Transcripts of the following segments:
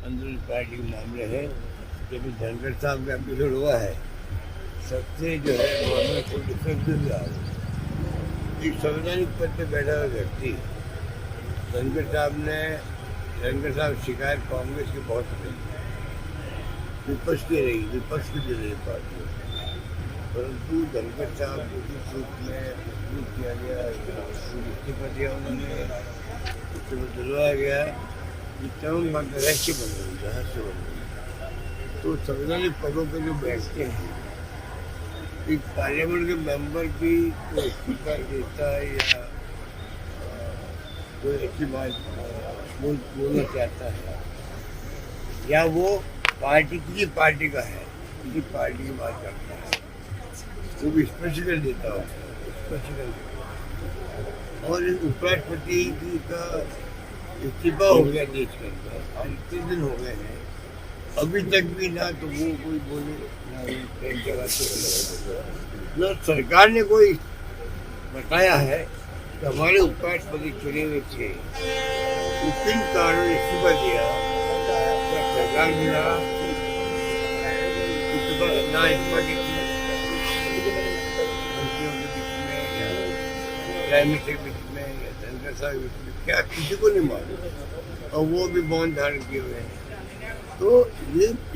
अंदरूनी पार्टी के मामले हैं। जब धनखड़ साहब का एपिसोड हुआ है, सबसे जो है गवर्नमेंट को डिफरेंस मिल रहा है। एक संवैधानिक पद पर बैठा हुआ व्यक्ति धनखड़ साहब शिकायत कांग्रेस की बहुत रही, विपक्ष की रही, विपक्ष की भी रही पार्टी, परंतु धनखड़ साहब को जिस रूप में मजबूर किया गया, इस्तीफा दिया उन्होंने, इस्तीफा दिलवाया गया, ये तमाम बातें रहस्य बन गई, रहस्य बन गई। तो संवैधानिक पदों पर जो बैठते हैं, एक पार्लियामेंट के मेंबर भी कोई इस्तीफा देता है या कोई ऐसी बात बोलना चाहता है, या वो किसी पार्टी का है, किसी पार्टी की बात करता है, वो भी स्पष्टीकरण देता हो, और उपराष्ट्रपति जी का इस्तीफा हो गया देश के अंदर, आज इतने दिन हो गए हैं, अभी तक भी ना तो वो कोई बोले, ना सरकार ने कोई बताया है कि हमारे उपराष्ट्रपति चुने हुए थे, किन कारणों ने इस्तीफा दिया, सरकार मिला ना इस्तीफा दी प्राइम मिनिस्टर के बीच में या धनखड़ साहब के बीच में, क्या किसी को नहीं मालूम, और वो भी मौन धारण किए हुए हैं। तो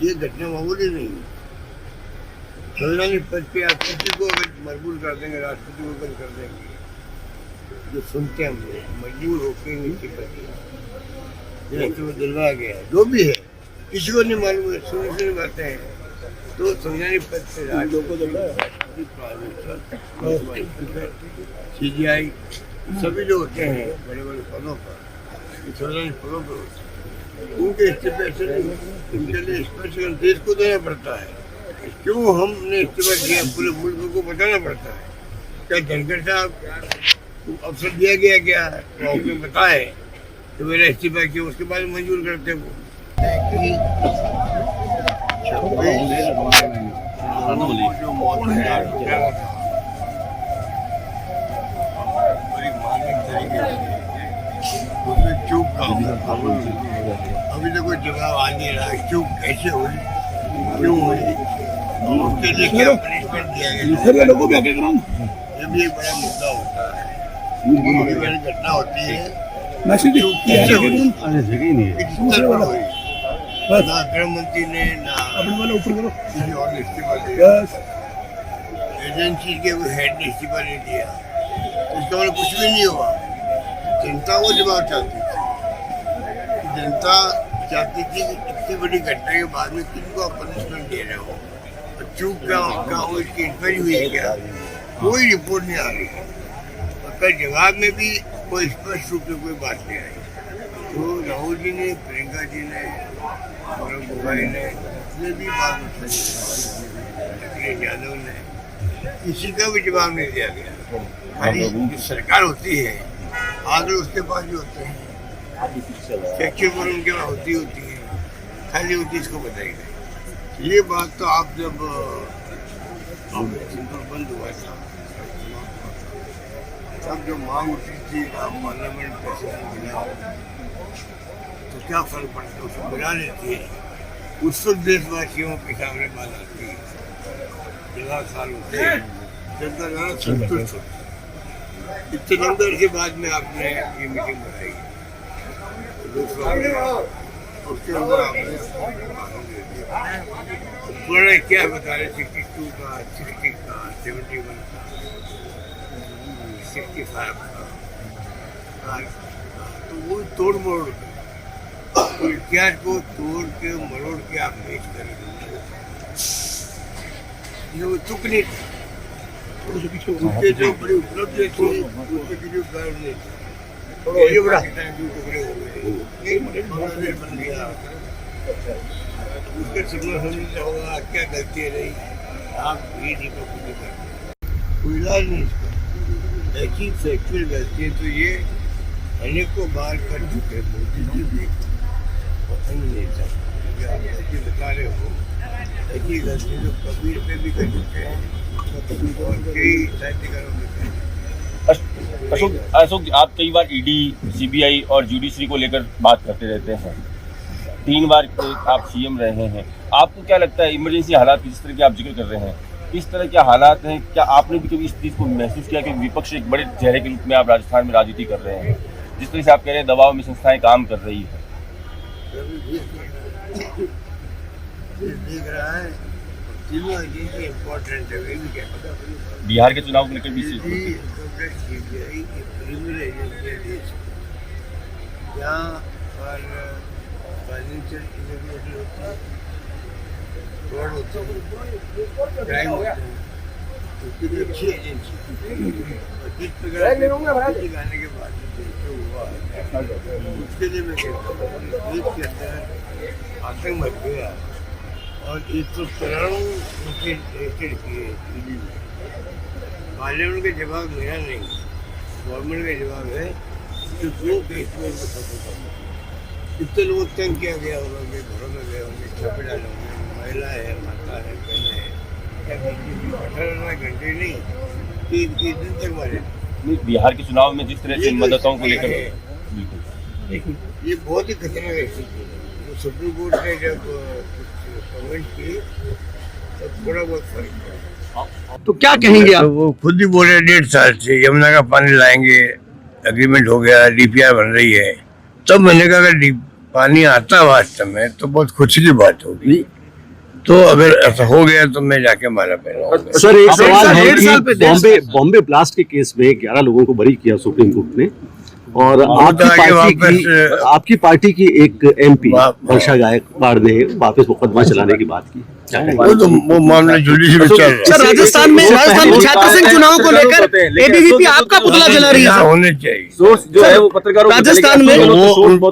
ये घटना मामूली नहीं है। संवैधानिक पद पे आप किसी को अगर मजबूर कर देंगे, राष्ट्रपति को बंद कर देंगे, जो सुनते हैं हम लोग मजबूर होकर नीचे पर दिलवाया गया है, जो भी है किसी को नहीं मालूम है, सुनने बातें हैं। तो संवैधानिक पद पे CBI सभी जो होते हैं बड़े बड़े पदों पर, संवैधानिक पदों पर होते हैं, उनके इस्तीफे से उनके लिए स्पष्टीकरण देश को देना पड़ता है। क्यों हमने इस्तीफा दिया, पूरे मुल्क को बताना पड़ता है। क्या धनखड़ साहब अवसर दिया गया क्या, तो आपने बताए तो मेरा इस्तीफा किया, उसके बाद मंजूर करते वो। जो मौत है बड़ी मानसिक तरीके से उसमें चूक का अभी तक कोई जवाब आ नहीं रहा, चूक कैसे हुई, क्यों हुई, उसके लिए क्या पनिशमेंट दिया गया, ये भी एक बड़ा मुद्दा होता है। बहुत बड़ी घटना होती है, कैसे हुई, किस स्तर पर हुई, ना गृह मंत्री ने ना किसी और ने इस्तीफा दिया, एजेंसी के कोई हेड ने इस्तीफा नहीं दिया, इसका मतलब कुछ भी नहीं हुआ। जनता वो जवाब चाहती थी, जनता चाहती थी कि इतनी बड़ी घटना के बाद में किनको आप पनिशमेंट दे रहे हो, चूक क्या हो, इसकी इंक्वायरी हुई है क्या, कोई रिपोर्ट नहीं आ रही। और कल जवाब में भी कोई स्पष्ट रूप से कोई बात नहीं आई। तो राहुल जी ने, प्रियंका जी ने, गौरव गोगोई ने भी बात उठाई, अखिलेश यादव ने, किसी का भी जवाब नहीं दिया गया। खाली जो सरकार होती है, आगे उसके पास भी होते हैं, सेक्शन पर उनके पास होती है, खाली होती इसको बताई गई। ये बात तो आप जब बंद हुआ था, तब जो मांग उठी थी आप पार्लियामेंट मिला, तो क्या फर्क पड़ता है, उसको मिला लेती है, उस वक्त देशवासियों के सामने बात आती है, 11 साल होते हैं, जनता ज़्यादा संतुष्ट होती है। इतने लंबे के बाद में आपने ये मीटिंग बनाई, उसके अंदर आपने पुराना क्या बता रहे, 62 का, 60 का, 71 का, 65 का, तो वो तोड़ मोड़ इतिहास को तोड़ के मरोड़ के आप पेश करेंगे, ये तुक नहीं था, उसके जो बड़ी उपलब्धि थी उसके किसी गर्व नहीं था, ये बड़ा टुकड़े हो गए, बन गया, उसके सिग्नल समझना होगा क्या गलती रही, आप ये नहीं कर कोई इलाज नहीं इसका, ऐसी फैक्चुअल गलती है। तो ये अनेकों बार कर चुके मोदी जी भी, पसंद नहीं था, आप गलती बता रहे हो, ऐसी गलती जो कबीर पे भी कर चुके हैं और कई साहित्यकारों में कर चुके हैं। अशोक, आप कई बार ईडी, सीबीआई और जुडिशरी को लेकर बात करते रहते हैं, 3 बार आप सीएम रहे हैं, आपको क्या लगता है इमरजेंसी हालात जिस तरह के आप जिक्र कर रहे हैं, किस तरह के हालात हैं? क्या आपने भी कभी इस चीज़ को महसूस किया कि विपक्ष एक बड़े चेहरे के रूप में आप राजस्थान में राजनीति कर रहे हैं, जिस तरह से आप कह रहे हैं दबाव में संस्थाएं काम कर रही है? देख रहा है तीनों एजेंसी इम्पोर्टेंट है, बिहार के चुनाव को लेकर भी सीबीआई की प्रीमियर एजेंसी है देश में, जहाँ पर फाइनेंशियल इरेगुलरिटी होती है, फ्रॉड होता है, क्राइम होता है, उसकी भी अच्छी एजेंसी और जिस प्रकार दिखाने के बाद जो हुआ उसके लिए मैं कहता हूँ देश के अंदर आतंक मच गया और 193 उनके रजिस्टर्ड किए पार्लियामेंट का जवाब मेरा नहीं, गवर्नमेंट का जवाब है कि जो केस में उनको खत्म करना। कितने लोग तंग किया गया होंगे, घरों में गए होंगे, छापे डाले होंगे, महिला है, माता है, बहन है, 18 घंटे नहीं 3 दिन तक मारे। बिहार के चुनाव में जिस तरह से मतदाताओं को लेकर ये बहुत ही खतरनाक स्थिति है। तो सुप्रीम कोर्ट ने जब कमेंट की तो थोड़ा बहुत फर्क पड़ा। तो क्या कहेंगे आप? वो खुद ही बोले 1.5 साल से यमुना का पानी लाएंगे, एग्रीमेंट हो गया, डीपीआर बन रही है। तब मैंने कहा अगर पानी आता वास्तव में तो बहुत खुशी की बात होगी, तो अगर ऐसा हो गया तो मैं जाके माला पहनाऊंगा। सर एक सवाल है कि बॉम्बे ब्लास्ट के केस में 11 लोगों को बरी किया सुप्रीम कोर्ट ने और आपकी पार्टी की एक एमपी वर्षा गायकवाड़ ने वापस मुकदमा चलाने की बात की। वो मामला जुडिशरी में चल रहा है। सर राजस्थान में छात्र संघ चुनाव को लेकर एबीवीपी आपका पुतला जला रही है। होने चाहिए जो है वो पत्रकारों राजस्थान में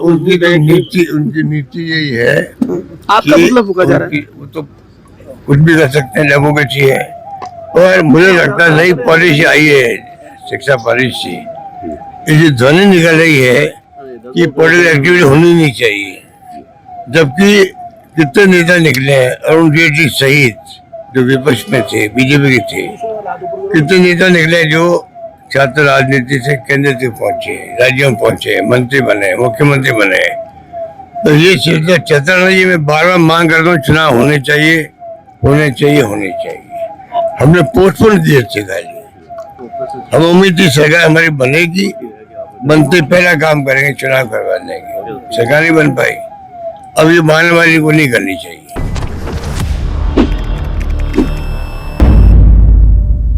उनकी नीति यही है, आपका पुतला फूका जा रहा है। वो तो कुछ भी कर सकते हैं, डेमोक्रेसी है। और मुझे लगता है नई पॉलिसी आई है, शिक्षा पॉलिसी, इसी ध्वनि निकल रही है कि पॉलिटिकल एक्टिविटी होनी नहीं चाहिए, जबकि कितने नेता निकले हैं अरुण जेटली सहित जो विपक्ष में थे, बीजेपी के थे, कितने नेता निकले जो छात्र राजनीति से केंद्र तक पहुंचे, राज्यों में पहुंचे, मंत्री बने, मुख्यमंत्री बने। तो ये सिलसिला चलता रहा। ये मैं बार बार मांग करता हूँ चुनाव होने चाहिए, होने चाहिए, होने चाहिए। हमने पोस्टपोन किए थे गाली, हम उम्मीद थी सरकार हमारी बनेगी, बनते पहला काम करेंगे चुनाव करवा देंगे, सरकार नहीं बन पाई। अब ये बहानेबाजी को नहीं करनी चाहिए।